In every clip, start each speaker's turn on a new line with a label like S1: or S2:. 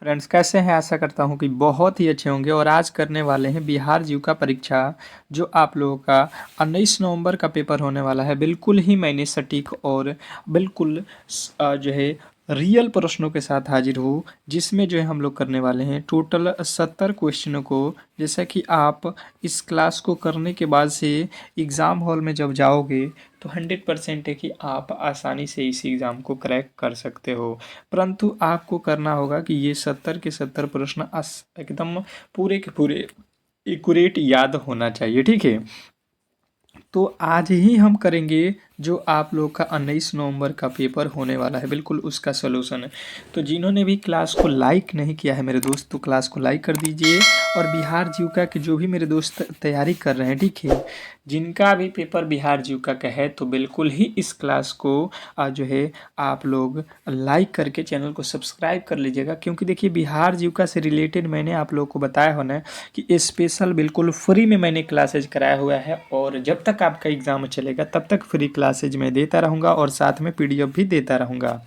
S1: Friends कैसे हैं। आशा करता हूं कि बहुत ही अच्छे होंगे। और आज करने वाले हैं बिहार जीविका परीक्षा, जो आप लोगों का 19 नवंबर का पेपर होने वाला है। बिल्कुल ही मैंने सटीक और बिल्कुल जो है रियल प्रश्नों के साथ हाजिर हूँ, जिसमें जो है हम लोग करने वाले हैं टोटल 70 क्वेश्चनों को। जैसा कि आप इस क्लास को करने के बाद से एग्ज़ाम हॉल में जब जाओगे तो 100% है कि आप आसानी से इस एग्ज़ाम को क्रैक कर सकते हो। परंतु आपको करना होगा कि ये 70 के 70 प्रश्न एकदम पूरे के पूरे एक्यूरेट याद होना चाहिए, ठीक है। तो आज ही हम करेंगे जो आप लोग का 19 नवंबर का पेपर होने वाला है, बिल्कुल उसका सोल्यूशन। तो जिन्होंने भी क्लास को लाइक नहीं किया है मेरे दोस्त, तो क्लास को लाइक कर दीजिए। और बिहार जीविका के जो भी मेरे दोस्त तैयारी कर रहे हैं, ठीक है, जिनका भी पेपर बिहार जीविका का है, तो बिल्कुल ही इस क्लास को जो है आप लोग लाइक करके चैनल को सब्सक्राइब कर लीजिएगा। क्योंकि देखिए बिहार जीविका से रिलेटेड मैंने आप लोगों को बताया होना कि स्पेशल बिल्कुल फ्री में मैंने क्लासेज कराया हुआ है। और जब तक आपका एग्ज़ाम चलेगा तब तक फ्री क्लासेज मैं देता रहूँगा और साथ में पीडीएफ भी देता रहूँगा।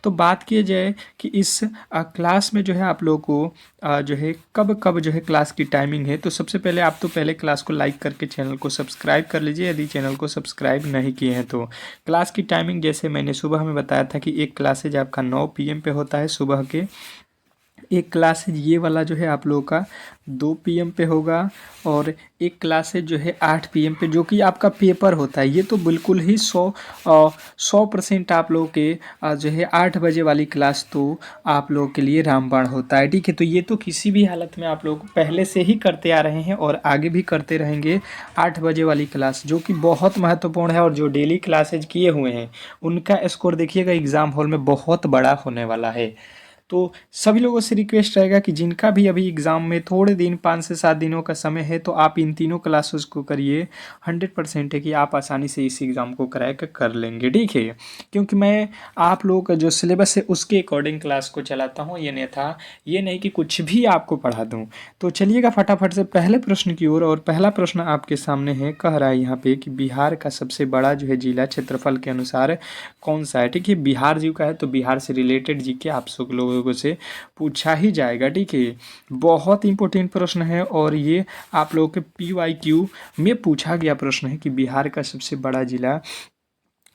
S1: तो बात की जाए कि इस क्लास में जो है आप लोगों को जो है कब कब जो है क्लास की टाइमिंग है। तो सबसे पहले आप तो पहले क्लास को लाइक करके चैनल को सब्सक्राइब कर लीजिए, यदि चैनल को सब्सक्राइब नहीं किए हैं तो। क्लास की टाइमिंग जैसे मैंने सुबह में बताया था कि एक क्लासेज आपका 9 PM पे होता है सुबह के। एक क्लासेज ये वाला जो है आप लोगों का 2 PM पे होगा। और एक क्लासेज जो है 8 PM पे, जो कि आपका पेपर होता है। ये तो बिल्कुल ही 100% आप लोगों के जो है 8 बजे वाली क्लास तो आप लोगों के लिए रामबाण होता है, ठीक है। तो ये तो किसी भी हालत में आप लोग पहले से ही करते आ रहे हैं और आगे भी करते रहेंगे। 8 बजे वाली क्लास जो कि बहुत महत्वपूर्ण है, और जो डेली क्लासेज किए हुए हैं उनका स्कोर देखिएगा एग्ज़ाम हॉल में बहुत बड़ा होने वाला है। तो सभी लोगों से रिक्वेस्ट रहेगा कि जिनका भी अभी एग्ज़ाम में थोड़े दिन 5 से 7 दिनों का समय है, तो आप इन तीनों क्लासेस को करिए। 100% है कि आप आसानी से इस एग्ज़ाम को क्रैक कर लेंगे, ठीक है। क्योंकि मैं आप लोगों का जो सिलेबस है उसके अकॉर्डिंग क्लास को चलाता हूँ, ये नहीं कि कुछ भी आपको पढ़ा दूँ। तो चलिएगा फटाफट से पहले प्रश्न की ओर। और पहला प्रश्न आपके सामने है, कह रहा है यहाँ पे कि बिहार का सबसे बड़ा जो है जिला क्षेत्रफल के अनुसार कौन सा है, ठीक है। बिहार जी का है तो बिहार से रिलेटेड जीके आप सब लोगों से पूछा ही जाएगा, ठीक है। बहुत इंपॉर्टेंट प्रश्न है और ये आप लोगों के PYQ में पूछा गया प्रश्न है कि बिहार का सबसे बड़ा जिला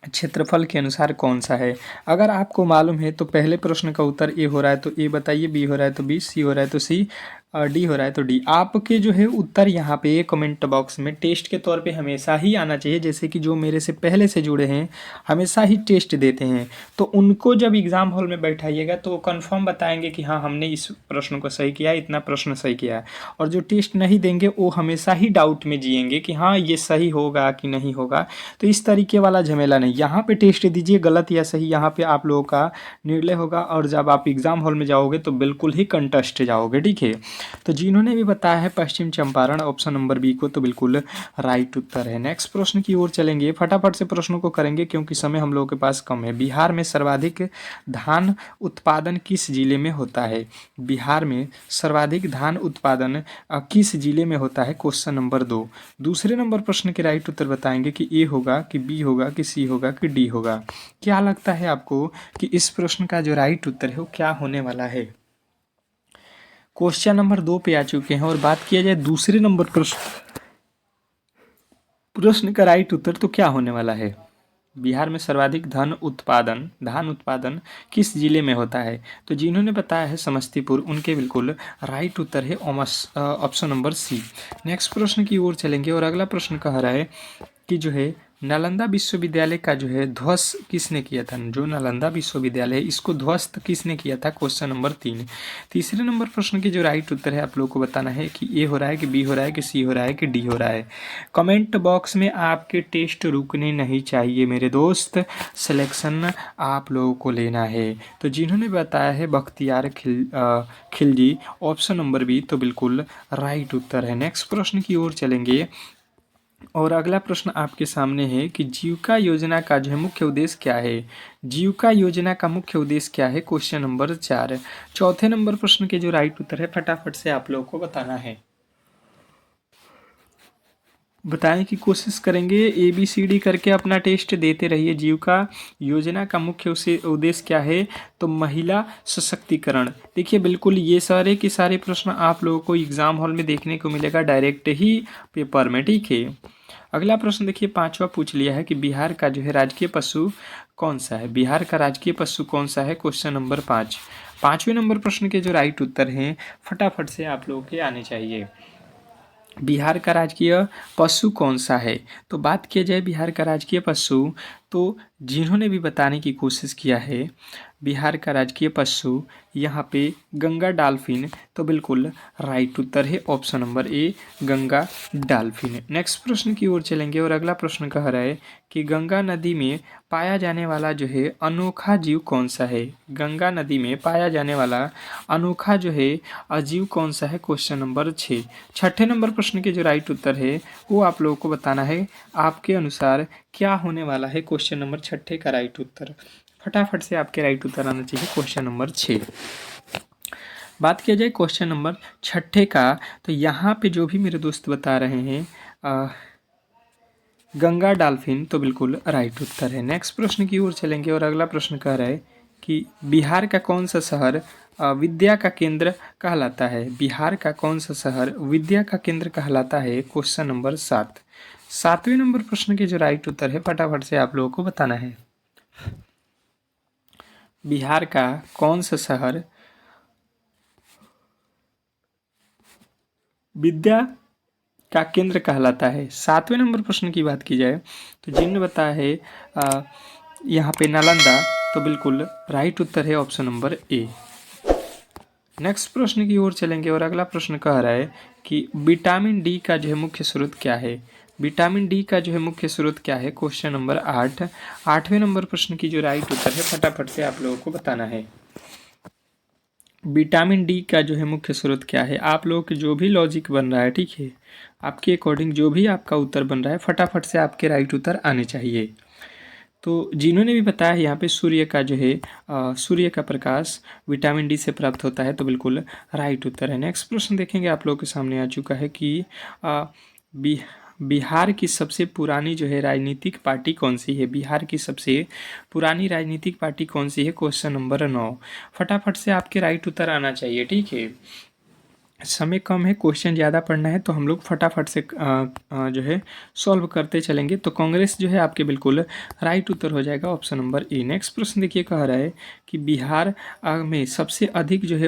S1: क्षेत्रफल के अनुसार कौन सा है। अगर आपको मालूम है तो पहले प्रश्न का उत्तर ए हो रहा है तो ए बताइए, बी हो रहा है तो बी, सी हो रहा है तो सी, और डी हो रहा है तो डी। आपके जो है उत्तर यहाँ पे कमेंट बॉक्स में टेस्ट के तौर पे हमेशा ही आना चाहिए। जैसे कि जो मेरे से पहले से जुड़े हैं हमेशा ही टेस्ट देते हैं, तो उनको जब एग्ज़ाम हॉल में बैठाइएगा तो वो कन्फर्म बताएंगे कि हाँ हमने इस प्रश्न को सही किया, इतना प्रश्न सही किया है। और जो टेस्ट नहीं देंगे वो हमेशा ही डाउट में जिएंगे कि हाँ ये सही होगा कि नहीं होगा। तो इस तरीके वाला झमेला नहीं, यहाँ पे टेस्ट दीजिए, गलत या सही यहाँ पे आप लोगों का निर्णय होगा। और जब आप एग्ज़ाम हॉल में जाओगे तो बिल्कुल ही कंटेस्ट जाओगे, ठीक है। तो जिन्होंने भी बताया है पश्चिम चंपारण ऑप्शन नंबर बी को, तो बिल्कुल राइट उत्तर है। नेक्स्ट प्रश्न की ओर चलेंगे, फटाफट से प्रश्नों को करेंगे क्योंकि समय हम लोगों के पास कम है। बिहार में सर्वाधिक धान उत्पादन किस जिले में होता है। बिहार में सर्वाधिक धान उत्पादन किस जिले में होता है, क्वेश्चन नंबर 2। दूसरे नंबर प्रश्न के राइट उत्तर बताएंगे कि ए होगा कि बी होगा कि सी होगा कि डी होगा। क्या लगता है आपको कि इस प्रश्न का जो राइट उत्तर है वो क्या होने वाला है। क्वेश्चन नंबर 2 पे आ चुके हैं और बात किया जाए दूसरे नंबर प्रश्न का राइट उत्तर तो क्या होने वाला है। बिहार में सर्वाधिक धान उत्पादन किस जिले में होता है। तो जिन्होंने बताया है समस्तीपुर, उनके बिल्कुल राइट उत्तर है ऑप्शन नंबर सी। नेक्स्ट प्रश्न की ओर चलेंगे और अगला प्रश्न कह रहा है कि जो है नालंदा विश्वविद्यालय का जो है ध्वस्त किसने किया था। जो नालंदा विश्वविद्यालय है इसको ध्वस्त किसने किया था, क्वेश्चन नंबर 3। तीसरे नंबर प्रश्न की जो राइट उत्तर है आप लोगों को बताना है कि ए हो रहा है कि बी हो रहा है कि सी हो रहा है कि डी हो रहा है। कमेंट बॉक्स में आपके टेस्ट रुकने नहीं चाहिए मेरे दोस्त, सिलेक्शन आप लोगों को लेना है। तो जिन्होंने बताया है Bakhtiyar Khilji option number B, तो बिल्कुल राइट उत्तर है। नेक्स्ट प्रश्न की ओर चलेंगे और अगला प्रश्न आपके सामने है कि जीविका योजना का जो है मुख्य उद्देश्य क्या है। जीविका योजना का मुख्य उद्देश्य क्या है, क्वेश्चन नंबर 4। चौथे नंबर प्रश्न के जो राइट उत्तर है फटाफट से आप लोगों को बताना है। बताएं कि कोशिश करेंगे ABCD करके अपना टेस्ट देते रहिए। जीविका योजना का मुख्य उद्देश्य क्या है? तो महिला सशक्तिकरण। देखिए बिल्कुल ये सारे के सारे प्रश्न आप लोगों को एग्जाम हॉल में देखने को मिलेगा डायरेक्ट ही पेपर में, ठीक है। अगला प्रश्न देखिए 5वां पूछ लिया है कि बिहार का जो है राजकीय पशु कौन सा है? बिहार का राजकीय पशु कौन सा है? Question number 5। 5वें नंबर प्रश्न के जो राइट उत्तर हैं फटाफट से आप लोगों के आने चाहिए। बिहार का राजकीय पशु कौन सा है? तो बात किया जाए बिहार का राजकीय पशु, तो जिन्होंने भी बताने की कोशिश किया है बिहार का राजकीय पशु यहाँ पे गंगा डॉल्फिन, तो बिल्कुल राइट उत्तर है ऑप्शन नंबर ए गंगा डॉल्फिन। नेक्स्ट प्रश्न की ओर चलेंगे और अगला प्रश्न कह रहा है कि गंगा नदी में पाया जाने वाला जो है अनोखा जीव कौन सा है? गंगा नदी में पाया जाने वाला अनोखा जो है अजीव कौन सा है? Question number 6। 6ठे नंबर प्रश्न के जो राइट उत्तर है वो आप लोगों को बताना है आपके अनुसार क्या होने वाला है क्वेश्चन नंबर 6ठे का राइट उत्तर। फटाफट से आपके राइट उत्तर आना चाहिए क्वेश्चन नंबर 6। बात किया जाए क्वेश्चन नंबर 6ठे का, तो यहाँ पे जो भी मेरे दोस्त बता रहे हैं गंगा डॉल्फिन, तो बिल्कुल राइट उत्तर है। नेक्स्ट प्रश्न की ओर चलेंगे और अगला प्रश्न कह रहा है कि बिहार का कौन सा शहर विद्या का केंद्र कहलाता है? बिहार का कौन सा शहर विद्या का केंद्र कहलाता है? Question number 7। 7वें नंबर प्रश्न के जो राइट उत्तर है फटाफट से आप लोगों को बताना है। बिहार का कौन सा शहर विद्या का केंद्र कहलाता है? 7वें नंबर प्रश्न की बात की जाए तो जिन्होंने बताया है यहाँ पे नालंदा, तो बिल्कुल राइट उत्तर है ऑप्शन नंबर ए। नेक्स्ट प्रश्न की ओर चलेंगे और अगला प्रश्न कह रहा है कि विटामिन डी का जो है मुख्य स्रोत क्या है? विटामिन डी का जो है मुख्य स्रोत क्या है? Question number 8। 8वें नंबर प्रश्न की जो राइट उत्तर है फटाफट से आप लोगों को बताना है। विटामिन डी का जो है मुख्य स्रोत क्या है? आप लोगों के जो भी लॉजिक बन रहा है, ठीक है, आपके अकॉर्डिंग जो भी आपका उत्तर बन रहा है फटाफट से आपके राइट उत्तर आने चाहिए। तो जिन्होंने भी बताया यहाँ पे सूर्य का जो है सूर्य का प्रकाश विटामिन डी से प्राप्त होता है, तो बिल्कुल राइट उत्तर है। नेक्स्ट प्रश्न देखेंगे आप लोगों के सामने आ चुका है कि बी बिहार की सबसे पुरानी जो है राजनीतिक पार्टी कौन सी है? बिहार की सबसे पुरानी राजनीतिक पार्टी कौन सी है? Question number 9। फटाफट से आपके राइट उत्तर आना चाहिए, ठीक है। समय कम है, क्वेश्चन ज़्यादा पढ़ना है, तो हम लोग फटाफट से जो है सॉल्व करते चलेंगे। तो कांग्रेस जो है आपके बिल्कुल राइट उत्तर हो जाएगा ऑप्शन नंबर ए। नेक्स्ट प्रश्न देखिए कह रहा है कि बिहार में सबसे अधिक जो है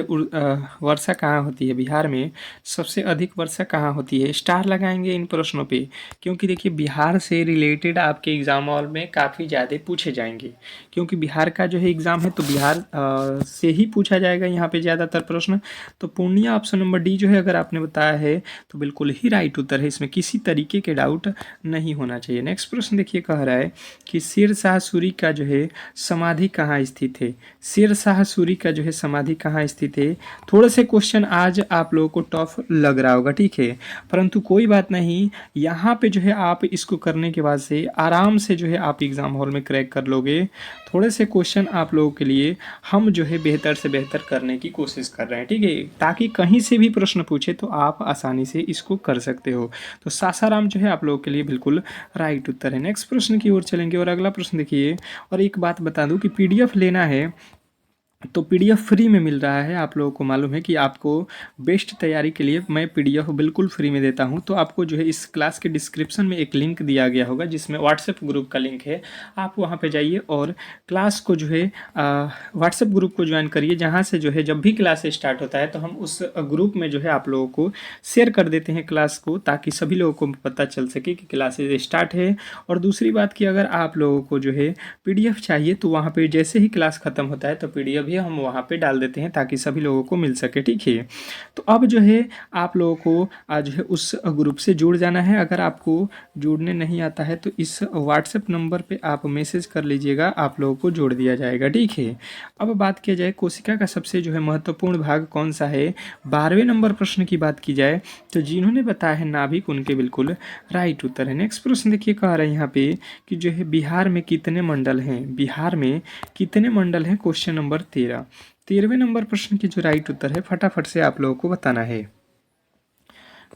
S1: वर्षा कहाँ होती है? बिहार में सबसे अधिक वर्षा कहाँ होती है? स्टार लगाएंगे इन प्रश्नों पे, क्योंकि देखिए बिहार से रिलेटेड आपके एग्जाम हॉल में काफ़ी ज़्यादा पूछे जाएंगे, क्योंकि बिहार का जो है एग्ज़ाम है तो बिहार से ही पूछा जाएगा यहाँ पे ज़्यादातर प्रश्न। तो पूर्णिया ऑप्शन नंबर डी जो है अगर आपने बताया है तो बिल्कुल ही राइट उत्तर है, इसमें किसी तरीके के डाउट नहीं होना चाहिए। नेक्स्ट प्रश्न देखिए कह रहा है कि शेर शाह सूरी का जो है समाधि कहाँ स्थित है? शेर शाह सूरी का जो है समाधि कहाँ स्थित है? थोड़े से क्वेश्चन आज आप लोगों को टफ लग रहा होगा, ठीक है, परंतु कोई बात नहीं, यहाँ पे जो है आप इसको करने के बाद से आराम से जो है आप एग्ज़ाम हॉल में क्रैक कर लोगे। थोड़े से क्वेश्चन आप लोगों के लिए हम जो है बेहतर से बेहतर करने की कोशिश कर रहे हैं, ठीक है, ताकि कहीं से भी प्रश्न पूछे तो आप आसानी से इसको कर सकते हो। तो सासाराम जो है आप लोगों के लिए बिल्कुल राइट उत्तर है। नेक्स्ट प्रश्न की ओर चलेंगे और अगला प्रश्न देखिए, और एक बात बता दूं कि PDF लेना है तो PDF फ्री में मिल रहा है। आप लोगों को मालूम है कि आपको बेस्ट तैयारी के लिए मैं PDF बिल्कुल फ्री में देता हूं। तो आपको जो है इस क्लास के डिस्क्रिप्शन में एक लिंक दिया गया होगा जिसमें व्हाट्सएप ग्रुप का लिंक है, आप वहां पे जाइए और क्लास को जो है व्हाट्सएप ग्रुप को ज्वाइन करिए, जहां से जो है जब भी क्लास स्टार्ट होता है तो हम उस ग्रुप में जो है आप लोगों को शेयर कर देते हैं क्लास को, ताकि सभी लोगों को पता चल सके कि क्लासेज स्टार्ट है। और दूसरी बात कि अगर आप लोगों को जो है PDF चाहिए तो वहाँ पे जैसे ही क्लास ख़त्म होता है तो PDF भी हम वहाँ पे डाल देते हैं ताकि सभी लोगों को मिल सके, ठीक है। तो अब जो है आप लोगों को आज जो है उस ग्रुप से जुड़ जाना है। अगर आपको जुड़ने नहीं आता है तो इस व्हाट्सएप नंबर पे आप मैसेज कर लीजिएगा, आप लोगों को जोड़ दिया जाएगा, ठीक है। अब बात किया जाए कोशिका का सबसे जो है महत्वपूर्ण भाग कौन सा है? 12वें नंबर प्रश्न की बात की जाए तो जिन्होंने बताया है नाभिक, उनके बिल्कुल राइट उत्तर है। नेक्स्ट प्रश्न देखिए कह रहे हैं यहाँ पे कि जो है बिहार में कितने मंडल हैं? बिहार में कितने मंडल हैं? Question number 13। 13वें नंबर प्रश्न की जो राइट उत्तर है फटाफट से आप लोगों को बताना है।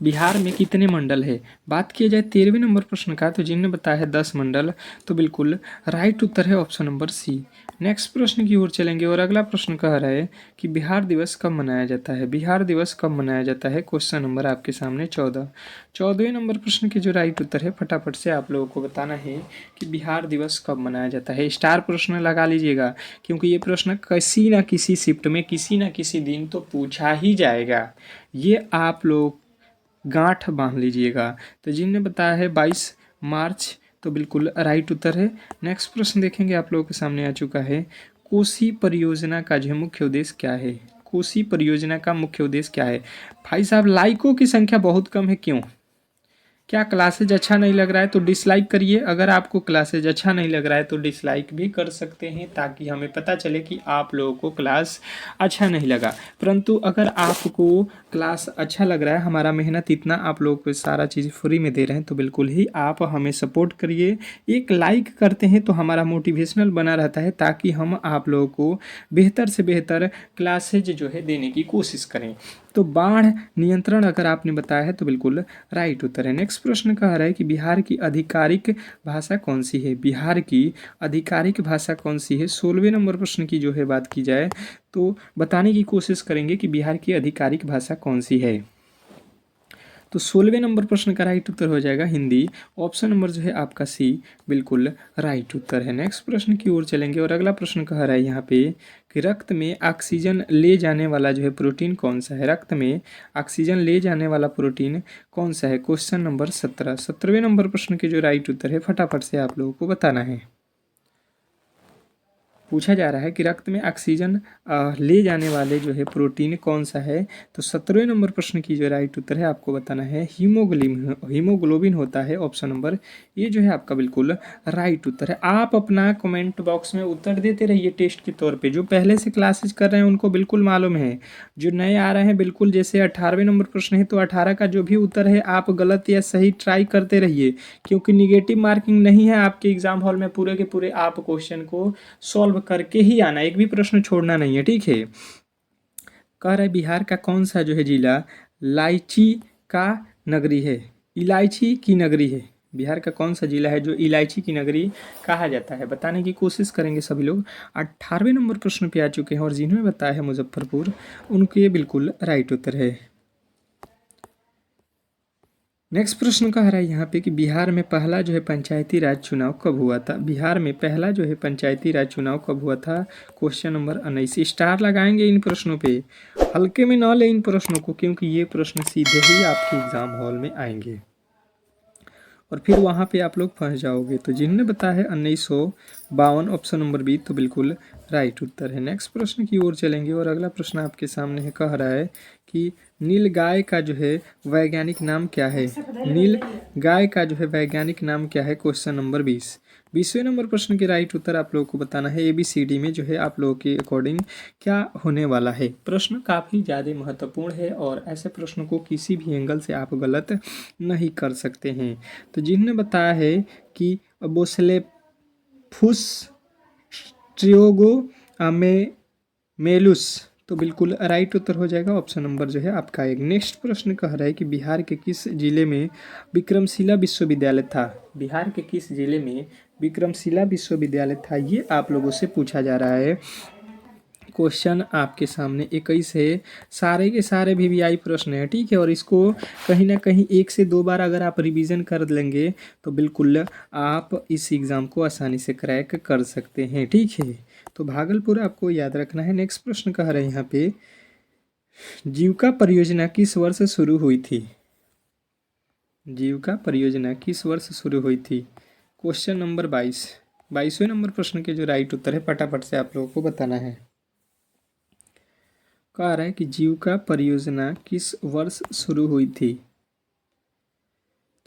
S1: बिहार में कितने मंडल है? बात किया जाए 13वें नंबर प्रश्न का, तो जिनने बताया है 10 मंडल, तो बिल्कुल राइट उत्तर है ऑप्शन नंबर सी। नेक्स्ट प्रश्न की ओर चलेंगे और अगला प्रश्न कह रहा है कि बिहार दिवस कब मनाया जाता है? बिहार दिवस कब मनाया जाता है? क्वेश्चन नंबर आपके सामने 14। 14वें नंबर प्रश्न के जो राइट उत्तर है, फटाफट से आप लोगों को बताना है कि बिहार दिवस कब मनाया जाता है। स्टार प्रश्न लगा लीजिएगा, क्योंकि ये प्रश्न किसी न किसी शिफ्ट में किसी न किसी दिन तो पूछा ही जाएगा। ये आप लोग गांठ बांध लीजिएगा। तो जिनने बताया है 22 मार्च, तो बिल्कुल राइट उत्तर है। नेक्स्ट प्रश्न देखेंगे, आप लोगों के सामने आ चुका है। कोसी परियोजना का जो मुख्य उद्देश्य क्या है? कोसी परियोजना का मुख्य उद्देश्य क्या है? भाई साहब, लाइकों की संख्या बहुत कम है, क्यों? क्या क्लासेज अच्छा नहीं लग रहा है तो डिसलाइक करिए। अगर आपको क्लासेज अच्छा नहीं लग रहा है तो डिसलाइक भी कर सकते हैं, ताकि हमें पता चले कि आप लोगों को क्लास अच्छा नहीं लगा। परंतु अगर आपको क्लास अच्छा लग रहा है, हमारा मेहनत इतना आप लोगों को सारा चीज़ फ्री में दे रहे हैं, तो बिल्कुल ही आप हमें सपोर्ट करिए। एक लाइक करते हैं तो हमारा मोटिवेशनल बना रहता है, ताकि हम आप लोगों को बेहतर से बेहतर क्लासेज जो है देने की कोशिश करें। तो बाढ़ नियंत्रण अगर आपने बताया है तो बिल्कुल राइट उत्तर है। नेक्स्ट प्रश्न कह रहा है कि बिहार की आधिकारिक भाषा कौन सी है? बिहार की आधिकारिक भाषा कौन सी है? 16वें नंबर प्रश्न की जो है बात की जाए तो बताने की कोशिश करेंगे कि बिहार की आधिकारिक भाषा कौन सी है। तो 16वें नंबर प्रश्न का राइट उत्तर हो जाएगा हिंदी। ऑप्शन नंबर जो है आपका सी बिल्कुल राइट उत्तर है। नेक्स्ट प्रश्न की ओर चलेंगे और अगला प्रश्न कह रहा है यहाँ पे कि रक्त में ऑक्सीजन ले जाने वाला जो है प्रोटीन कौन सा है? रक्त में ऑक्सीजन ले जाने वाला प्रोटीन कौन सा है? Question number 17। 17वें नंबर प्रश्न के जो राइट उत्तर है, फटाफट से आप लोगों को बताना है। पूछा जा रहा है कि रक्त में ऑक्सीजन ले जाने वाले जो है प्रोटीन कौन सा है? तो 17वें नंबर प्रश्न की जो राइट उत्तर है आपको बताना है हीमोग्लोबिन होता है। ऑप्शन नंबर ये जो है आपका बिल्कुल राइट उत्तर है। आप अपना कमेंट बॉक्स में उत्तर देते रहिए टेस्ट के तौर पे। जो पहले से क्लासेज कर रहे हैं उनको बिल्कुल मालूम है, जो नए आ रहे हैं बिल्कुल, जैसे 18वें नंबर प्रश्न है तो 18 का जो भी उत्तर है आप गलत या सही ट्राई करते रहिए, क्योंकि निगेटिव मार्किंग नहीं है आपके एग्जाम हॉल में। पूरे के पूरे आप क्वेश्चन को सॉल्व करके ही आना, एक भी प्रश्न छोड़ना नहीं है, ठीक है। कह रहा है बिहार का कौन सा जो है जिला लाइची का नगरी है? इलायची की नगरी है। बिहार का कौन सा जिला है जो इलायची की नगरी कहा जाता है? बताने की कोशिश करेंगे सभी लोग। 18वें नंबर प्रश्न पे आ चुके हैं और जिन्होंने बताया है मुजफ्फरपुर, उनके बिल्कुल राइट उत्तर है। नेक्स्ट प्रश्न कह रहा है यहाँ पे कि बिहार में पहला जो है पंचायती राज चुनाव कब हुआ था? बिहार में पहला जो है पंचायती राज चुनाव कब हुआ था? Question number 19। स्टार लगाएंगे इन प्रश्नों पे, हल्के में ना ले इन प्रश्नों को, क्योंकि ये प्रश्न सीधे ही आपके एग्जाम हॉल में आएंगे और फिर वहाँ पे आप लोग फंस जाओगे। तो जिन्होंने बताया है 1952, ऑप्शन नंबर बी, तो बिल्कुल राइट उत्तर है। नेक्स्ट प्रश्न की ओर चलेंगे और अगला प्रश्न आपके सामने है, कह रहा है कि नील गाय का जो है वैज्ञानिक नाम क्या है? नील गाय का जो है वैज्ञानिक नाम क्या है? Question number 20। 20वें नंबर प्रश्न के राइट उत्तर आप लोगों को बताना है। ABCD में जो है आप लोगों के अकॉर्डिंग क्या होने वाला है? प्रश्न काफ़ी ज़्यादा महत्वपूर्ण है और ऐसे प्रश्न को किसी भी एंगल से आप गलत नहीं कर सकते हैं। तो जिन्होंने बताया है कि बोसेलेफुस ट्रियोगो मेलुस, तो बिल्कुल राइट उत्तर हो जाएगा ऑप्शन नंबर जो है आपका एक। नेक्स्ट प्रश्न कह रहा है कि बिहार के किस जिले में विक्रमशिला विश्वविद्यालय था? बिहार के किस जिले में विक्रमशिला विश्वविद्यालय था, ये आप लोगों से पूछा जा रहा है। क्वेश्चन आपके सामने 21 है। सारे के सारे VVI प्रश्न है, ठीक है, और इसको कहीं ना कहीं 1 से 2 बार अगर आप रिवीजन कर लेंगे तो बिल्कुल आप इस एग्ज़ाम को आसानी से क्रैक कर सकते हैं, ठीक है। तो भागलपुर आपको याद रखना है। नेक्स्ट प्रश्न कह रहे हैं यहाँ पे, जीविका परियोजना किस वर्ष शुरू हुई थी? जीविका परियोजना किस वर्ष शुरू हुई थी? Question number 22। 22वें नंबर प्रश्न के जो राइट उत्तर है, फटाफट से आप लोगों को बताना है। कह रहा है कि जीविका परियोजना किस वर्ष शुरू हुई थी?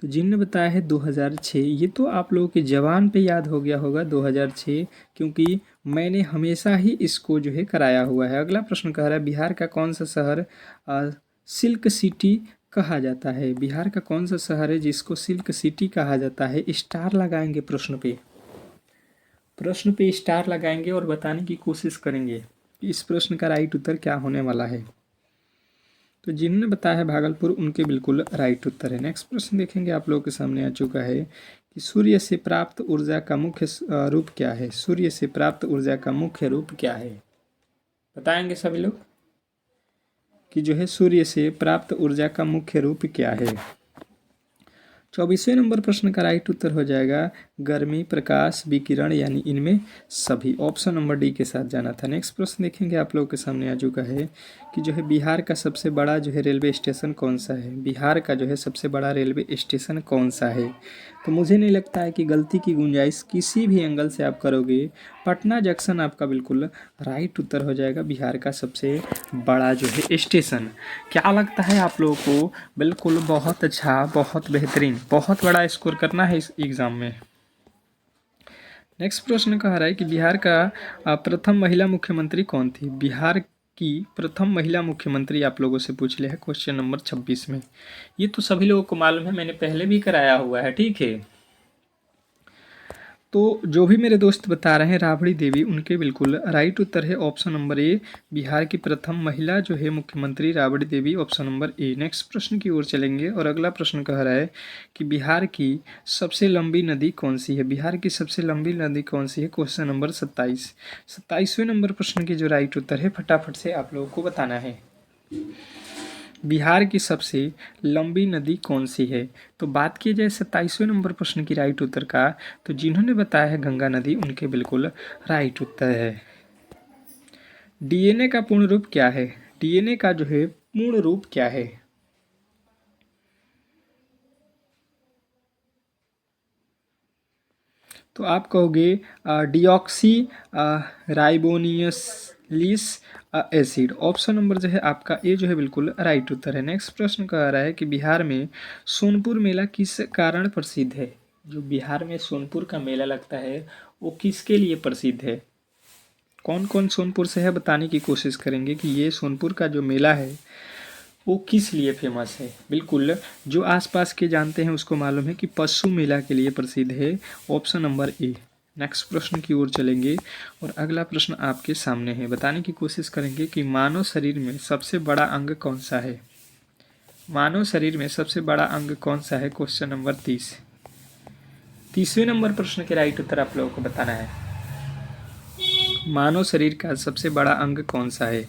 S1: तो जिनने बताया है 2006। ये तो आप लोगों के जवान पे याद हो गया होगा 2006, क्योंकि मैंने हमेशा ही इसको जो है कराया हुआ है। अगला प्रश्न कह रहा है बिहार का कौन सा शहर सिल्क सिटी कहा जाता है? बिहार का कौन सा शहर है जिसको सिल्क सिटी कहा जाता है? स्टार लगाएंगे प्रश्न पे, प्रश्न पे स्टार लगाएंगे और बताने की कोशिश करेंगे कि इस प्रश्न का राइट उत्तर क्या होने वाला है। तो जिन्होंने बताया है भागलपुर उनके बिल्कुल राइट उत्तर है। नेक्स्ट प्रश्न देखेंगे, आप लोगों के सामने आ चुका है कि सूर्य से प्राप्त ऊर्जा का मुख्य रूप क्या है। सूर्य से प्राप्त ऊर्जा का मुख्य रूप क्या है, बताएंगे सभी लोग कि जो है सूर्य से प्राप्त ऊर्जा का मुख्य रूप क्या है। 24वें नंबर प्रश्न का राइट उत्तर हो जाएगा गर्मी, प्रकाश, विकिरण, यानी इनमें सभी। ऑप्शन नंबर डी के साथ जाना था। नेक्स्ट प्रश्न देखेंगे, आप लोगों के सामने आ चुका है कि जो है बिहार का सबसे बड़ा जो है रेलवे स्टेशन कौन सा है। बिहार का जो है सबसे बड़ा रेलवे स्टेशन कौन सा है। तो मुझे नहीं लगता है कि गलती की गुंजाइश किसी भी एंगल से आप करोगे। पटना जंक्शन आपका बिल्कुल राइट उत्तर हो जाएगा, बिहार का सबसे बड़ा जो है स्टेशन। क्या लगता है आप लोगों को, बिल्कुल बहुत अच्छा, बहुत बेहतरीन, बहुत बड़ा स्कोर करना है इस एग्ज़ाम में। नेक्स्ट प्रश्न कह रहा है कि बिहार का प्रथम महिला मुख्यमंत्री कौन थी। बिहार की प्रथम महिला मुख्यमंत्री आप लोगों से पूछ लिया है क्वेश्चन नंबर 26 में। ये तो सभी लोगों को मालूम है, मैंने पहले भी कराया हुआ है, ठीक है। तो जो भी मेरे दोस्त बता रहे हैं राबड़ी देवी, उनके बिल्कुल राइट उत्तर है ऑप्शन नंबर ए। बिहार की प्रथम महिला जो है मुख्यमंत्री राबड़ी देवी, ऑप्शन नंबर ए। नेक्स्ट प्रश्न की ओर चलेंगे और अगला प्रश्न कह रहा है कि बिहार की सबसे लंबी नदी कौन सी है। बिहार की सबसे लंबी नदी कौन सी है, क्वेश्चन नंबर 27। 27वें नंबर प्रश्न की जो राइट उत्तर है फटाफट से आप लोगों को बताना है। बिहार की सबसे लंबी नदी कौन सी है। तो बात की जाए 27वें नंबर प्रश्न की राइट उत्तर का, तो जिन्होंने बताया है गंगा नदी, उनके बिल्कुल राइट उत्तर है। डीएनए का पूर्ण रूप क्या है। डीएनए का जो है पूर्ण रूप क्या है। तो आप कहोगे डिऑक्सी राइबोनियसलिस एसिड। ऑप्शन नंबर जो है आपका ए जो है बिल्कुल राइट उत्तर है। नेक्स्ट प्रश्न कह रहा है कि बिहार में सोनपुर मेला किस कारण प्रसिद्ध है। जो बिहार में सोनपुर का मेला लगता है वो किसके लिए प्रसिद्ध है। कौन कौन सोनपुर से है बताने की कोशिश करेंगे कि ये सोनपुर का जो मेला है वो किस लिए फेमस है। बिल्कुल जो आसपास के जानते हैं उसको मालूम है कि पशु मेला के लिए प्रसिद्ध है, ऑप्शन नंबर ए। नेक्स्ट प्रश्न की ओर चलेंगे और अगला प्रश्न आपके सामने है, बताने की कोशिश करेंगे कि मानव शरीर में सबसे बड़ा अंग कौन सा है। मानव शरीर में सबसे बड़ा अंग कौन सा है, क्वेश्चन नंबर 30। 30वें नंबर प्रश्न के राइट उत्तर आप लोगों को बताना है। मानव शरीर का सबसे बड़ा अंग कौन सा है।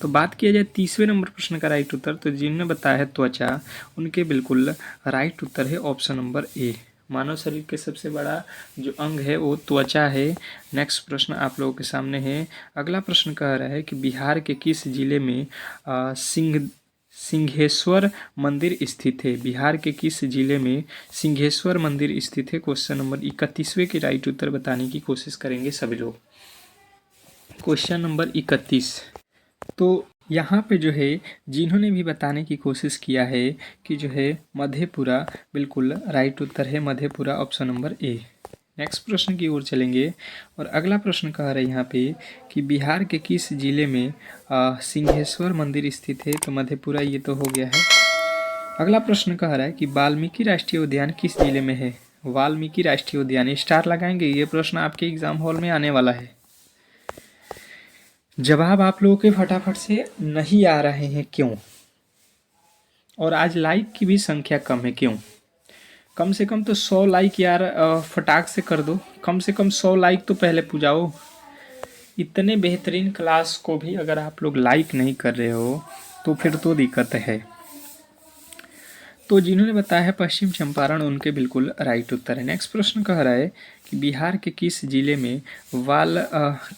S1: तो बात किया जाए 30वें नंबर प्रश्न का राइट उत्तर, तो जिन्होंने बताया है त्वचा, उनके बिल्कुल राइट उत्तर है ऑप्शन नंबर ए। मानव शरीर के सबसे बड़ा जो अंग है वो त्वचा है। नेक्स्ट प्रश्न आप लोगों के सामने है। अगला प्रश्न कह रहा है कि बिहार के किस जिले में सिंहेश्वर मंदिर स्थित है। बिहार के किस जिले में सिंहेश्वर मंदिर स्थित है, क्वेश्चन नंबर 31वें के राइट उत्तर बताने की कोशिश करेंगे सभी लोग। Question number 31। तो यहाँ पे जो है जिन्होंने भी बताने की कोशिश किया है कि जो है मधेपुरा, बिल्कुल राइट उत्तर है मधेपुरा, ऑप्शन नंबर ए। नेक्स्ट प्रश्न की ओर चलेंगे और अगला प्रश्न कह रहे हैं यहाँ पे कि बिहार के किस जिले में सिंहेश्वर मंदिर स्थित है। तो मधेपुरा ये तो हो गया है। अगला प्रश्न कह रहा है कि वाल्मीकि राष्ट्रीय उद्यान किस जिले में है। वाल्मीकि राष्ट्रीय उद्यान, स्टार लगाएंगे, ये प्रश्न आपके एग्जाम हॉल में आने वाला है। जवाब आप लोगों के फटाफट से नहीं आ रहे हैं क्यों। और आज लाइक की भी संख्या कम है क्यों। कम से कम तो 100 लाइक यार फटाक से कर दो। कम से कम 100 लाइक तो पहले पुजाओ। इतने बेहतरीन क्लास को भी अगर आप लोग लाइक नहीं कर रहे हो तो फिर तो दिक्कत है। तो जिन्होंने बताया है पश्चिम चंपारण, उनके बिल्कुल राइट उत्तर है। नेक्स्ट प्रश्न कह रहा है कि बिहार के किस जिले में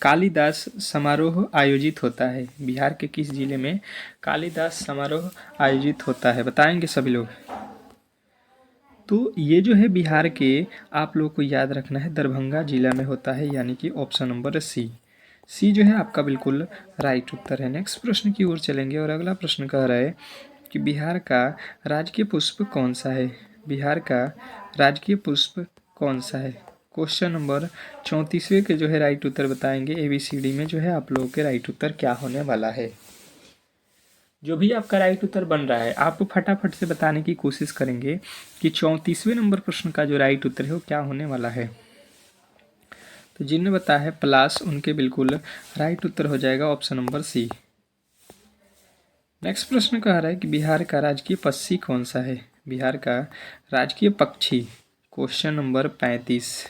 S1: कालिदास समारोह आयोजित होता है। बिहार के किस जिले में कालिदास समारोह आयोजित होता है, बताएंगे सभी लोग। तो ये जो है बिहार के, आप लोग को याद रखना है, दरभंगा जिला में होता है, यानी कि ऑप्शन नंबर सी। सी जो है आपका बिल्कुल राइट उत्तर है। नेक्स्ट प्रश्न की ओर चलेंगे और अगला प्रश्न कह रहा है कि बिहार का राजकीय पुष्प कौन सा है। बिहार का राजकीय पुष्प कौन सा है, क्वेश्चन नंबर 34वें के जो है राइट उत्तर बताएंगे। ABCD में जो है आप लोगों के राइट उत्तर क्या होने वाला है। जो भी आपका राइट उत्तर बन रहा है आप फटाफट से बताने की कोशिश करेंगे कि 34वें नंबर प्रश्न का जो राइट उत्तर है वो क्या होने वाला है। तो जिन्होंने बताया है पलाश, उनके बिल्कुल राइट उत्तर हो जाएगा ऑप्शन नंबर सी। नेक्स्ट प्रश्न कह रहा है कि बिहार का राजकीय पक्षी कौन सा है। बिहार का राजकीय पक्षी, क्वेश्चन नंबर 35।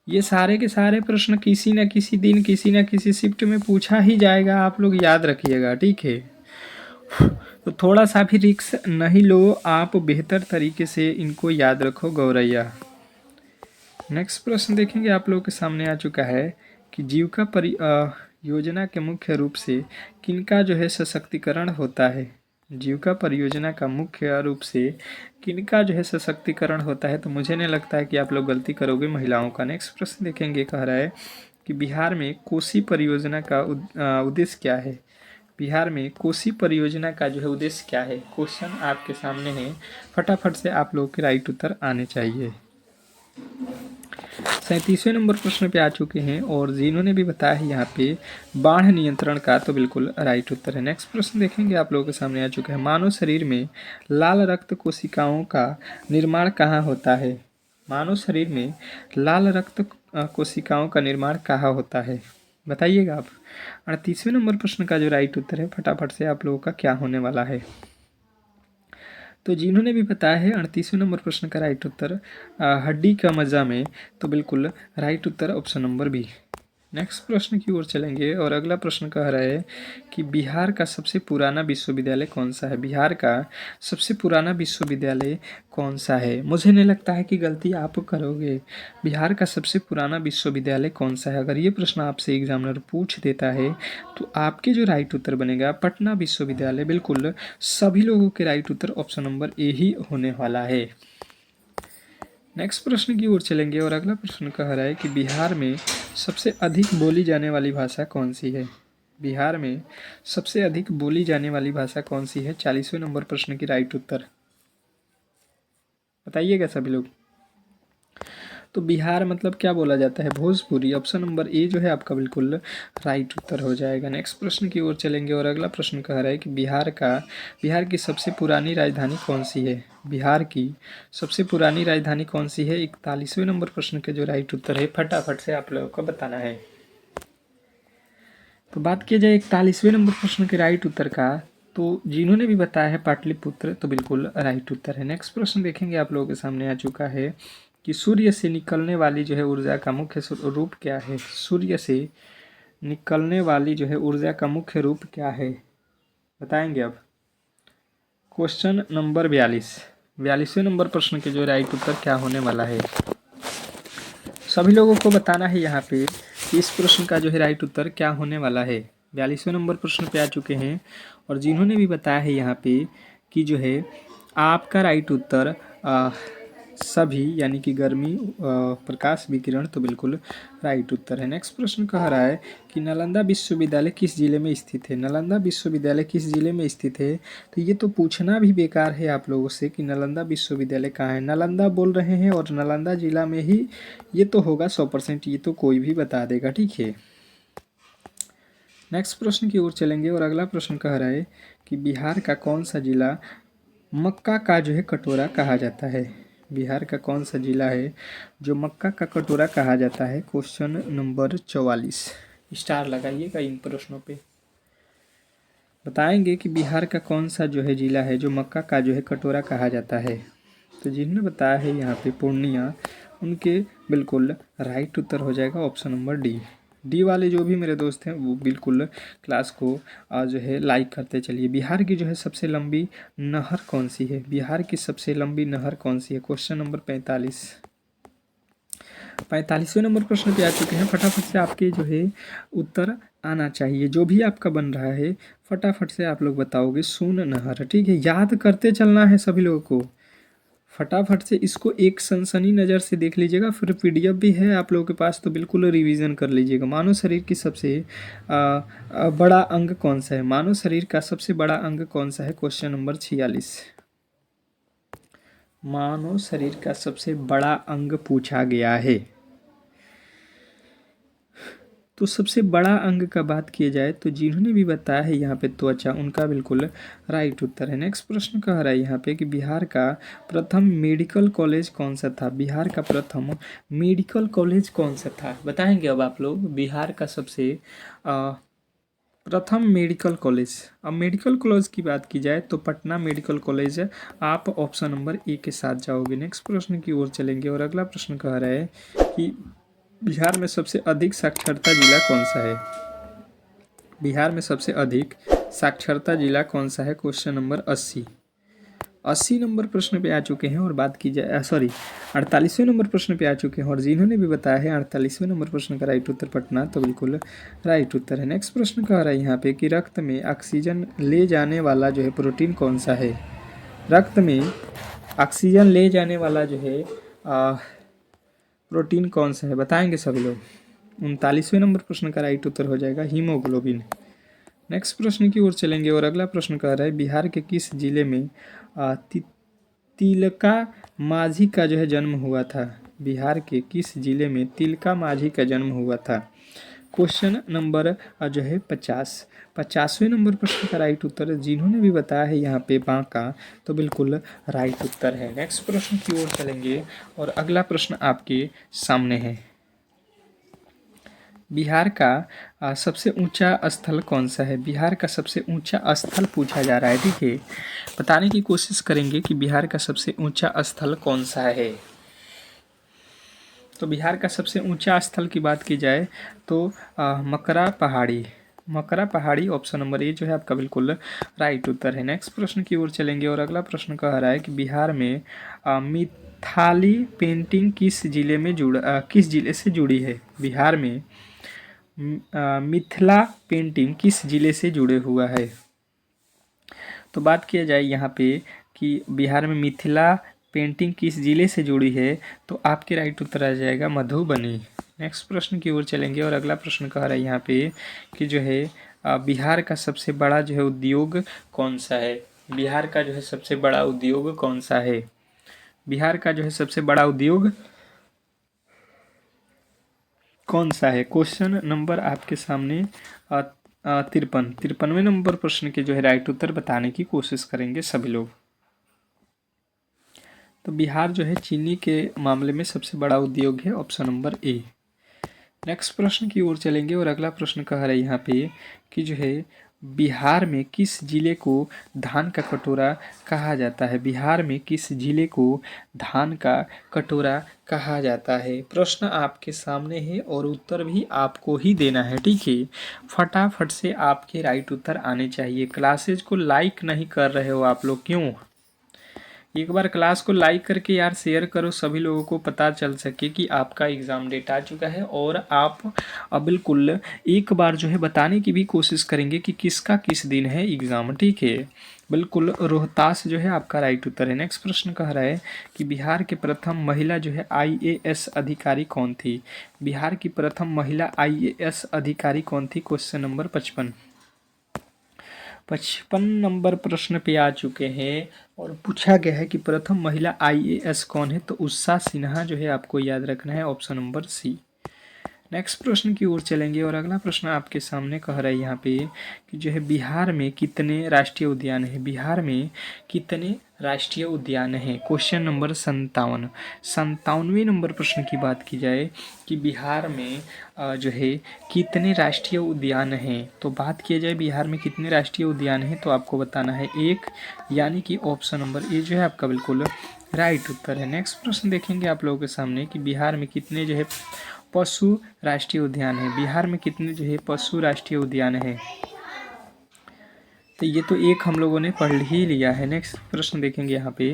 S1: ये सारे के सारे प्रश्न किसी न किसी दिन किसी न किसी शिफ्ट में पूछा ही जाएगा, आप लोग याद रखिएगा, ठीक है। तो थोड़ा सा भी रिस्क नहीं लो, आप बेहतर तरीके से इनको याद रखो गौरैया। नेक्स्ट प्रश्न देखेंगे, आप लोगों के सामने आ चुका है कि जीविका परियोजना के मुख्य रूप से किनका जो है सशक्तिकरण होता है। जीविका परियोजना का मुख्य रूप से किनका जो है सशक्तिकरण होता है। तो मुझे नहीं लगता है कि आप लोग गलती करोगे महिलाओं का। नेक्स्ट प्रश्न देखेंगे, कह रहा है कि बिहार में कोसी परियोजना का उद्देश्य क्या है। बिहार में कोसी परियोजना का जो है उद्देश्य क्या है। क्वेश्चन आपके सामने है, फटाफट से आप लोगों के राइट उत्तर आने चाहिए। 37वें नंबर प्रश्न पे आ चुके हैं और जिन्होंने भी बताया है यहाँ पे बाढ़ नियंत्रण का, तो बिल्कुल राइट उत्तर है। नेक्स्ट प्रश्न देखेंगे, आप लोगों के सामने आ चुका है, मानव शरीर में लाल रक्त कोशिकाओं का निर्माण कहाँ होता है। मानव शरीर में लाल रक्त कोशिकाओं का निर्माण कहाँ होता है, बताइएगा आप। 38वें नंबर प्रश्न का जो राइट उत्तर है, फटाफट से आप लोगों का क्या होने वाला है। तो जिन्होंने भी बताया है 38वें नंबर प्रश्न का राइट उत्तर हड्डी का मज्जा में, तो बिल्कुल राइट उत्तर ऑप्शन नंबर बी। नेक्स्ट प्रश्न की ओर चलेंगे और अगला प्रश्न कह रहा है कि बिहार का सबसे पुराना विश्वविद्यालय कौन सा है। बिहार का सबसे पुराना विश्वविद्यालय कौन सा है। मुझे नहीं लगता है कि गलती आप करोगे। बिहार का सबसे पुराना विश्वविद्यालय कौन सा है, अगर ये प्रश्न आपसे एग्जामिनर पूछ देता है तो आपके जो राइट उत्तर बनेगा पटना विश्वविद्यालय। बिल्कुल सभी लोगों के राइट उत्तर ऑप्शन नंबर ए ही होने वाला है। नेक्स्ट प्रश्न की ओर चलेंगे और अगला प्रश्न कह रहा है कि बिहार में सबसे अधिक बोली जाने वाली भाषा कौन सी है। बिहार में सबसे अधिक बोली जाने वाली भाषा कौन सी है। 40वें नंबर प्रश्न की राइट उत्तर बताइएगा सभी लोग। तो बिहार मतलब क्या बोला जाता है, भोजपुरी। ऑप्शन नंबर ए जो है आपका बिल्कुल राइट उत्तर हो जाएगा। नेक्स्ट प्रश्न की ओर चलेंगे और अगला प्रश्न कह रहा है कि बिहार की सबसे पुरानी राजधानी कौन सी है। बिहार की सबसे पुरानी राजधानी कौन सी है। 41वें नंबर प्रश्न के जो राइट उत्तर है, फटाफट से आप लोगों को बताना है। तो बात किया जाए 41वें नंबर प्रश्न के राइट उत्तर का, तो जिन्होंने भी बताया है पाटलिपुत्र, तो बिल्कुल राइट उत्तर है। नेक्स्ट प्रश्न देखेंगे, आप लोगों के सामने आ चुका है कि सूर्य से निकलने वाली जो है ऊर्जा का मुख्य रूप क्या है। सूर्य से निकलने वाली जो है ऊर्जा का मुख्य रूप क्या है, बताएंगे अब। क्वेश्चन नंबर 42वें नंबर प्रश्न के जो राइट उत्तर क्या होने वाला है, सभी लोगों को बताना है यहाँ पे कि इस प्रश्न का जो है राइट उत्तर क्या होने वाला है। 42वें नंबर प्रश्न पे आ चुके हैं और जिन्होंने भी बताया है यहाँ पे कि जो है आपका राइट उत्तर सभी यानी कि गर्मी प्रकाश विकिरण, तो बिल्कुल राइट उत्तर है। नेक्स्ट प्रश्न कह रहा है कि नालंदा विश्वविद्यालय किस जिले में स्थित है। नालंदा विश्वविद्यालय किस जिले में स्थित है। तो ये तो पूछना भी बेकार है आप लोगों से कि नालंदा विश्वविद्यालय कहाँ है। नालंदा बोल रहे हैं और नालंदा जिला में ही ये तो होगा 100%, ये तो कोई भी बता देगा, ठीक है। नेक्स्ट प्रश्न की ओर चलेंगे और अगला प्रश्न कह रहा है कि बिहार का कौन सा जिला मक्का का जो है कटोरा कहा जाता है। बिहार का कौन सा जिला है जो मक्का का कटोरा कहा जाता है। क्वेश्चन नंबर 44, स्टार लगाइएगा इन प्रश्नों पे। बताएंगे कि बिहार का कौन सा जो है जिला है जो मक्का का जो है कटोरा कहा जाता है। तो जिन्होंने बताया है यहाँ पे पूर्णिया, उनके बिल्कुल राइट उत्तर हो जाएगा ऑप्शन नंबर डी वाले जो भी मेरे दोस्त हैं वो बिल्कुल क्लास को जो है लाइक करते चलिए। बिहार की जो है सबसे लंबी नहर कौन सी है। बिहार की सबसे लंबी नहर कौन सी है। क्वेश्चन नंबर 45वें नंबर प्रश्न पे आ चुके हैं। फटाफट से आपके जो है उत्तर आना चाहिए, जो भी आपका बन रहा है फटाफट से आप लोग बताओगे। सोन नहर, ठीक है, याद करते चलना है सभी लोगों को। फटाफट से इसको एक सनसनी नज़र से देख लीजिएगा, फिर पीडीएफ भी है आप लोगों के पास, तो बिल्कुल रिवीजन कर लीजिएगा। मानव शरीर की सबसे बड़ा अंग कौन सा है। मानव शरीर का सबसे बड़ा अंग कौन सा है। क्वेश्चन नंबर 46, मानव शरीर का सबसे बड़ा अंग पूछा गया है। तो सबसे बड़ा अंग का बात किया जाए तो जिन्होंने भी बताया है यहाँ पे त्वचा, उनका बिल्कुल राइट उत्तर है। नेक्स्ट प्रश्न कह रहा है यहाँ पे कि बिहार का प्रथम मेडिकल कॉलेज कौन सा था। बिहार का प्रथम मेडिकल कॉलेज कौन सा था, बताएंगे अब आप लोग। बिहार का सबसे प्रथम मेडिकल कॉलेज। अब मेडिकल कॉलेज की बात की जाए तो पटना मेडिकल कॉलेज है। आप ऑप्शन नंबर ए के साथ जाओगे। नेक्स्ट प्रश्न की ओर चलेंगे और अगला प्रश्न कह रहा है कि बिहार में सबसे अधिक साक्षरता जिला कौन सा है। बिहार में सबसे अधिक साक्षरता जिला कौन सा है। क्वेश्चन नंबर 80 नंबर प्रश्न पे आ चुके हैं और बात की जाए 48वें नंबर प्रश्न पे आ चुके हैं और जिन्होंने भी बताया है 48वें नंबर प्रश्न का राइट उत्तर पटना, तो बिल्कुल राइट उत्तर है। नेक्स्ट प्रश्न कह रहा है यहाँ पे कि रक्त में ऑक्सीजन ले जाने वाला जो है प्रोटीन कौन सा है। रक्त में ऑक्सीजन ले जाने वाला जो है प्रोटीन कौन सा है, बताएंगे सभी लोग। 39वें नंबर प्रश्न का राइट उत्तर हो जाएगा हीमोग्लोबिन। नेक्स्ट प्रश्न की ओर चलेंगे और अगला प्रश्न कह रहा है बिहार के किस जिले में तिलका माझी का जो है जन्म हुआ था। बिहार के किस जिले में तिलका माझी का जन्म हुआ था। क्वेश्चन नंबर जो है 50वें नंबर प्रश्न का राइट उत्तर जिन्होंने भी बताया है यहाँ पे बांका, तो बिल्कुल राइट उत्तर है। नेक्स्ट प्रश्न की ओर चलेंगे और अगला प्रश्न आपके सामने है। बिहार का सबसे ऊंचा स्थल कौन सा है। बिहार का सबसे ऊंचा स्थल पूछा जा रहा है। ठीक है, बताने की कोशिश करेंगे कि बिहार का सबसे ऊंचा स्थल कौन सा है। तो बिहार का सबसे ऊंचा स्थल की बात की जाए तो मकरा पहाड़ी ऑप्शन नंबर ए जो है आपका बिल्कुल राइट उत्तर है। नेक्स्ट प्रश्न की ओर चलेंगे और अगला प्रश्न कह रहा है कि बिहार में मिथाली पेंटिंग किस जिले से जुड़ी है। बिहार में मिथिला पेंटिंग किस जिले से जुड़े हुआ है। तो बात किया जाए यहाँ पे कि बिहार में मिथिला पेंटिंग किस जिले से जुड़ी है, तो आपके राइट उत्तर आ जाएगा मधुबनी। नेक्स्ट प्रश्न की ओर चलेंगे और अगला प्रश्न कह रहा है यहाँ पे कि जो है बिहार का सबसे बड़ा जो है उद्योग कौन सा है। बिहार का जो है सबसे बड़ा उद्योग कौन सा है। बिहार का जो है सबसे बड़ा उद्योग कौन सा है। क्वेश्चन नंबर आपके सामने 53वें नंबर प्रश्न के जो है राइट उत्तर बताने की कोशिश करेंगे सभी लोग। तो बिहार जो है चीनी के मामले में सबसे बड़ा उद्योग है, ऑप्शन नंबर ए। नेक्स्ट प्रश्न की ओर चलेंगे और अगला प्रश्न कह रहा है यहाँ पे कि जो है बिहार में किस जिले को धान का कटोरा कहा जाता है। बिहार में किस जिले को धान का कटोरा कहा जाता है। प्रश्न आपके सामने है और उत्तर भी आपको ही देना है। ठीक है, फटाफट से आपके राइट उत्तर आने चाहिए। क्लासेज को लाइक नहीं कर रहे हो आप लोग, क्यों। एक बार क्लास को लाइक करके यार शेयर करो, सभी लोगों को पता चल सके कि आपका एग्ज़ाम डेट आ चुका है। और आप अब बिल्कुल एक बार जो है बताने की भी कोशिश करेंगे कि किसका किस दिन है एग्ज़ाम। ठीक है, बिल्कुल रोहतास जो है आपका राइट उत्तर है। नेक्स्ट प्रश्न कह रहा है कि बिहार के प्रथम महिला जो है IAS अधिकारी कौन थी। बिहार की प्रथम महिला IAS अधिकारी कौन थी। क्वेश्चन नंबर 55 नंबर प्रश्न पे आ चुके हैं और पूछा गया है कि प्रथम महिला IAS कौन है। तो उषा सिन्हा जो है आपको याद रखना है, ऑप्शन नंबर सी। नेक्स्ट प्रश्न की ओर चलेंगे और अगला प्रश्न आपके सामने कह रहा है यहाँ पे कि जो है बिहार में कितने राष्ट्रीय उद्यान है। बिहार में कितने राष्ट्रीय उद्यान है। क्वेश्चन नंबर 57वें नंबर प्रश्न की बात की जाए कि बिहार में जो है कितने राष्ट्रीय उद्यान हैं। तो बात किया जाए बिहार में कितने राष्ट्रीय उद्यान हैं, तो आपको बताना है एक, यानी कि ऑप्शन नंबर ए जो है आपका बिल्कुल राइट उत्तर है। नेक्स्ट प्रश्न देखेंगे आप लोगों के सामने कि बिहार में कितने जो है पशु राष्ट्रीय उद्यान है। बिहार में कितने जो है पशु राष्ट्रीय उद्यान है। तो ये तो एक हम लोगों ने पढ़ ही लिया है। नेक्स्ट प्रश्न देखेंगे यहाँ पे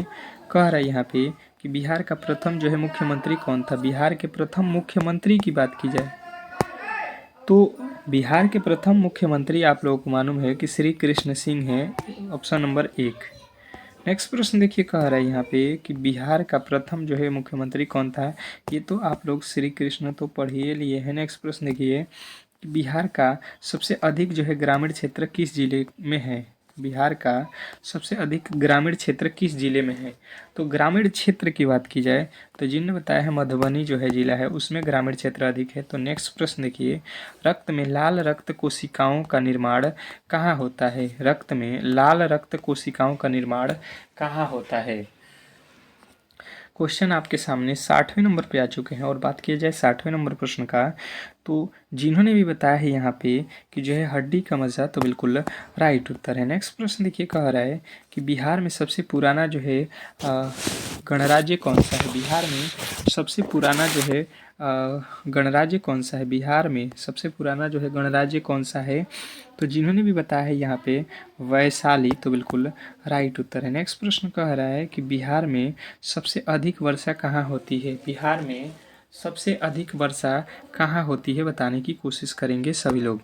S1: कह रहा है यहाँ पे कि बिहार का प्रथम जो है मुख्यमंत्री कौन था। बिहार के प्रथम मुख्यमंत्री की बात की जाए तो बिहार के प्रथम मुख्यमंत्री आप लोगों को मालूम है कि श्री कृष्ण सिंह है, ऑप्शन नंबर एक। नेक्स्ट प्रश्न देखिए कह रहा है यहाँ पे कि बिहार का प्रथम जो है मुख्यमंत्री कौन था। ये तो आप लोग श्री कृष्ण तो पढ़ ही लिए हैं। नेक्स्ट प्रश्न देखिए कि बिहार का सबसे अधिक जो है ग्रामीण क्षेत्र किस जिले में है। बिहार का सबसे अधिक ग्रामीण क्षेत्र किस जिले में है। तो ग्रामीण क्षेत्र की बात की जाए तो जिनने बताया है मधुबनी जो है जिला है उसमें ग्रामीण क्षेत्र अधिक है। तो नेक्स्ट प्रश्न देखिए, रक्त में लाल रक्त कोशिकाओं का निर्माण कहाँ होता है। रक्त में लाल रक्त कोशिकाओं का निर्माण कहाँ होता है। क्वेश्चन आपके सामने 60वें नंबर पे आ चुके हैं और बात किया जाए 60वें नंबर प्रश्न का, तो जिन्होंने भी बताया है यहाँ पे कि जो है हड्डी का मज़ा, तो बिल्कुल राइट उत्तर है। नेक्स्ट प्रश्न देखिए, कह रहा है कि बिहार में सबसे पुराना जो है गणराज्य कौन सा है। बिहार में सबसे पुराना जो है गणराज्य कौन सा है। बिहार में सबसे पुराना जो है गणराज्य कौन सा है, तो जिन्होंने भी बताया है यहाँ पे वैशाली, तो बिल्कुल राइट उत्तर है। नेक्स्ट प्रश्न कह रहा है कि बिहार में सबसे अधिक वर्षा कहाँ होती है। बिहार में सबसे अधिक वर्षा कहाँ होती है, बताने की कोशिश करेंगे सभी लोग।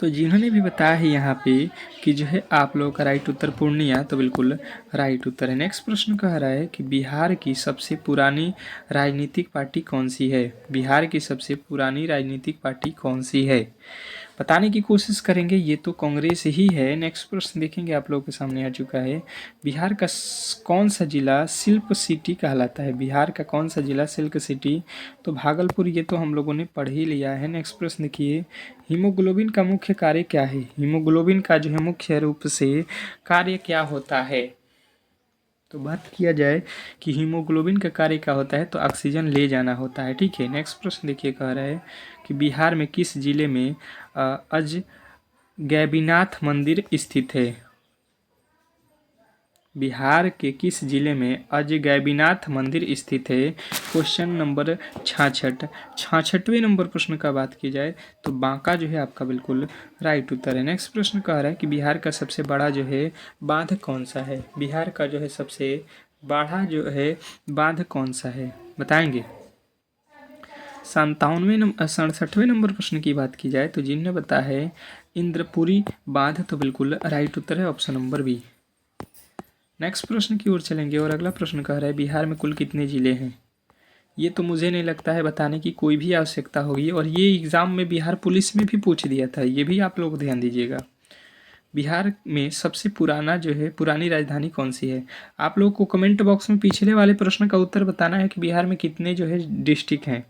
S1: तो जिन्होंने भी बताया है यहाँ पे कि जो है आप लोगों का राइट उत्तर पूर्णिया, तो बिल्कुल राइट उत्तर है। नेक्स्ट प्रश्न कह रहा है कि बिहार की सबसे पुरानी राजनीतिक पार्टी कौन सी है। बिहार की सबसे पुरानी राजनीतिक पार्टी कौन सी है, बताने की कोशिश करेंगे। ये तो कांग्रेस ही है। नेक्स्ट प्रश्न देखेंगे, आप लोगों के सामने आ चुका है। बिहार का कौन सा जिला सिल्क सिटी कहलाता है। बिहार का कौन सा जिला सिल्क सिटी, तो भागलपुर। ये तो हम लोगों ने पढ़ ही लिया है। नेक्स्ट प्रश्न देखिए, हीमोग्लोबिन का मुख्य कार्य क्या है। हीमोग्लोबिन का जो है मुख्य रूप से कार्य क्या होता है, तो बात किया जाए कि हीमोग्लोबिन का कार्य क्या होता है, तो ऑक्सीजन ले जाना होता है। ठीक है। नेक्स्ट प्रश्न देखिए, कह रहा है कि बिहार में किस जिले में अजगैबीनाथ मंदिर स्थित है। बिहार के किस जिले में अजगैबीनाथ मंदिर स्थित है। क्वेश्चन नंबर 66, 66वें नंबर प्रश्न का बात की जाए तो बांका जो है आपका बिल्कुल राइट उत्तर है। नेक्स्ट प्रश्न कह रहा है कि बिहार का सबसे बड़ा जो है बांध कौन सा है। बिहार का जो है सबसे बड़ा जो है बांध कौन सा है, बताएंगे। 67वें नंबर प्रश्न की बात की जाए तो जिनने बताया है इंद्रपुरी बांध, तो बिल्कुल राइट उत्तर है ऑप्शन नंबर बी। नेक्स्ट प्रश्न की ओर चलेंगे और अगला प्रश्न कह रहा है बिहार में कुल कितने ज़िले हैं। ये तो मुझे नहीं लगता है बताने की कोई भी आवश्यकता होगी, और ये एग्ज़ाम में बिहार पुलिस में भी पूछ दिया था, ये भी आप लोग ध्यान दीजिएगा। बिहार में सबसे पुराना जो है पुरानी राजधानी कौन सी है। आप लोग को कमेंट बॉक्स में पिछले वाले प्रश्न का उत्तर बताना है कि बिहार में कितने जो है डिस्ट्रिक्ट हैं।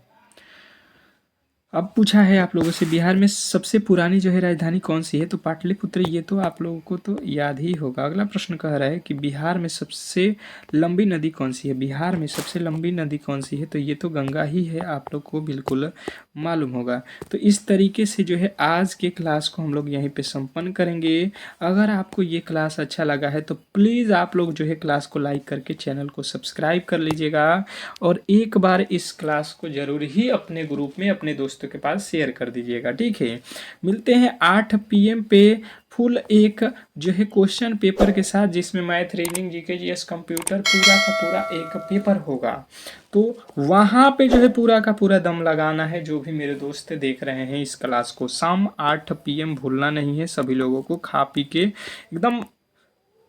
S1: अब पूछा है आप लोगों से बिहार में सबसे पुरानी जो है राजधानी कौन सी है, तो पाटलिपुत्र। ये तो आप लोगों को तो याद ही होगा। अगला प्रश्न कह रहा है कि बिहार में सबसे लंबी नदी कौन सी है। बिहार में सबसे लंबी नदी कौन सी है, तो ये तो गंगा ही है, आप लोग को बिल्कुल मालूम होगा। तो इस तरीके से जो है आज के क्लास को हम लोग यहीं पे संपन्न करेंगे। अगर आपको ये क्लास अच्छा लगा है तो प्लीज़ आप लोग जो है क्लास को लाइक करके चैनल को सब्सक्राइब कर लीजिएगा, और एक बार इस क्लास को ज़रूर ही अपने ग्रुप में अपने दोस्तों के पास शेयर कर दीजिएगा। ठीक है, मिलते हैं 8 PM पे फुल एक जो है क्वेश्चन पेपर के साथ, जिसमें math, reasoning, GK, GS, computer पूरा का पूरा एक पेपर होगा। तो वहाँ पे जो है पूरा का पूरा दम लगाना है। जो भी मेरे दोस्त देख रहे हैं इस क्लास को, शाम 8 PM भूलना नहीं है। सभी लोगों को खा पी के एकदम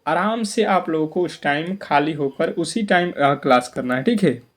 S1: आराम से आप लोगों को उस टाइम खाली होकर उसी टाइम क्लास करना है। ठीक है।